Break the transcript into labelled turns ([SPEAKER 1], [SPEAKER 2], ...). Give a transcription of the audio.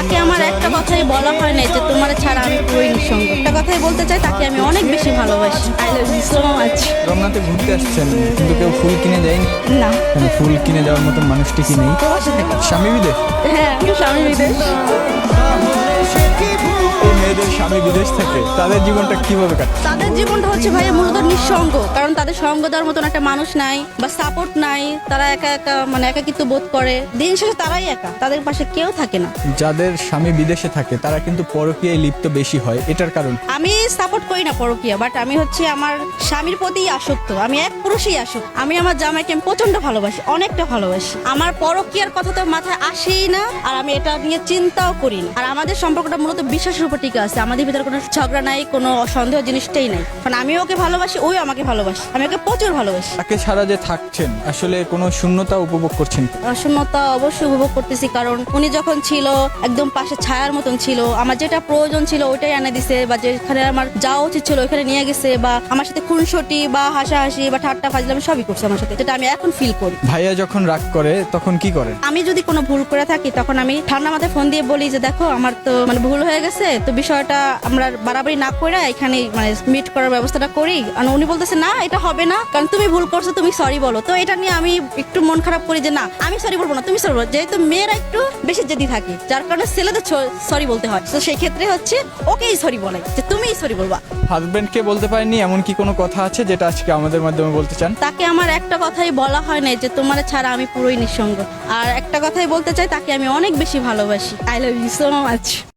[SPEAKER 1] তাকে আমার একটা কথাই বলা হয় না যে তোমার ছাড়া আমি পুরোই নিঃসঙ্গ। একটা কথাই বলতে চাই, তাকে আমি অনেক বেশি ভালোবাসি। I love you so much.
[SPEAKER 2] রমনাতে ঘুরতে আসছেন কিন্তু কেউ ফুল কিনে দেয়নি?
[SPEAKER 1] না,
[SPEAKER 2] কেন, ফুল কিনে দেওয়ার মতন মানুষটি কি নেই?
[SPEAKER 1] প্রবাসে থেকে।
[SPEAKER 2] স্বামী বিদেশ?
[SPEAKER 1] হ্যাঁ, স্বামী বিদেশ।
[SPEAKER 2] এই মেয়েদের স্বামী বিদেশ থেকে তাদের জীবনটা কিভাবে কাটে?
[SPEAKER 1] তাদের জীবনটা হচ্ছে ভাইয়া মূলত নিঃসঙ্গ, কারণ তাদের সঙ্গ দেওয়ার মতন একটা মানুষ নাই বা সাপোর্ট নাই। তারা একা একা মানে একাকিত্ব বোধ করে। দিন শেষে তারাই একা, তাদের পাশে কেউ থাকে না।
[SPEAKER 2] যাদের স্বামী বিদেশে থাকে তারা কিন্তু পরকীয়ায় লিপ্ত বেশি হয়, এটার কারণ?
[SPEAKER 1] আমি সাপোর্ট করি না পরকীয়া, বাট আমি হচ্ছে আমার স্বামীর প্রতি আসক্ত। আমি এক পুরুষই আসক্ত। আমি আমার জামাইকে আমি প্রচন্ড ভালোবাসি, অনেকটা ভালোবাসি। আমার পরকীয়ার কথা তো মাথায় আসেই না, আর আমি এটা নিয়ে চিন্তাও করি না। আর আমাদের সম্পর্কটা মূলত বিশ্বাসের উপর টিকে আছে। আমাদের ভিতরে কোনো ঝগড়া নাই, কোনো সন্দেহ জিনিসটাই নাই। কারণ আমি ওকে ভালোবাসি, ওই আমাকে ভালোবাসি। আমি ওকে প্রচুর ভালোবাসি।
[SPEAKER 2] তাকে ছাড়া যে থাকছেন আসলে কোনো শূন্যতা উপভোগ করছেন?
[SPEAKER 1] শূন্যতা অবশ্যই উপভোগ করতেছি, কারণ উনি যখন ছিল একদম পাশে ছায়ার মতন ছিল। আমার যেটা প্রয়োজন ছিল ওইটাই এনে দিছে, বা যেখানে আমার যাওয়া উচিত ছিল ওইখানে নিয়ে গেছে, বা আমার সাথে খুনসুটি বা হাসাহাসি বা ঠাট্টা ফাজলামি সবই করছে আমার সাথে, যেটা আমি এখন ফিল করি।
[SPEAKER 2] ভাইয়া যখন রাগ করে তখন কি করেন?
[SPEAKER 1] আমি যদি কোনো ভুল করে থাকি তখন আমি ঠান্ডা মাথায় ফোন দিয়ে বলি যে দেখো আমার তো মানে ভুল হয়ে গেছে, তো বিষয়টা আমরা বাড়াবাড়ি না করে এখানে মানে মিট করার ব্যবস্থাটা করি। আর উনি বলতেছে না এটা হবে না, কারণ তুমি ভুল করছো, তুমি সরি বলো। তো এটা নিয়ে আমি একটু মন খারাপ করি যে না আমি সরি বলবো না, তুমি সরি বলো। যেহেতু মেয়েরা একটু বেশি জেদি থাকে, যার কারণে ছেলেদের সরি বলতে হয়। তো সেই ক্ষেত্রে হচ্ছে ওকেই সরি বলে যে তুমিই সরি বলবা।
[SPEAKER 2] হাজবেন্ডকে বলতে পারেননি এমন কি কোনো কথা আছে যেটা আজকে আমাদের মাধ্যমে বলতে চান?
[SPEAKER 1] তাকে আমার একটা কথাই বলা হয় না যে তোমার ছাড়া আমি পুরোই নিঃসঙ্গ। আর একটা কথাই বলতে চাই, তাকে আমি অনেক বেশি ভালোবাসি। I love you so much.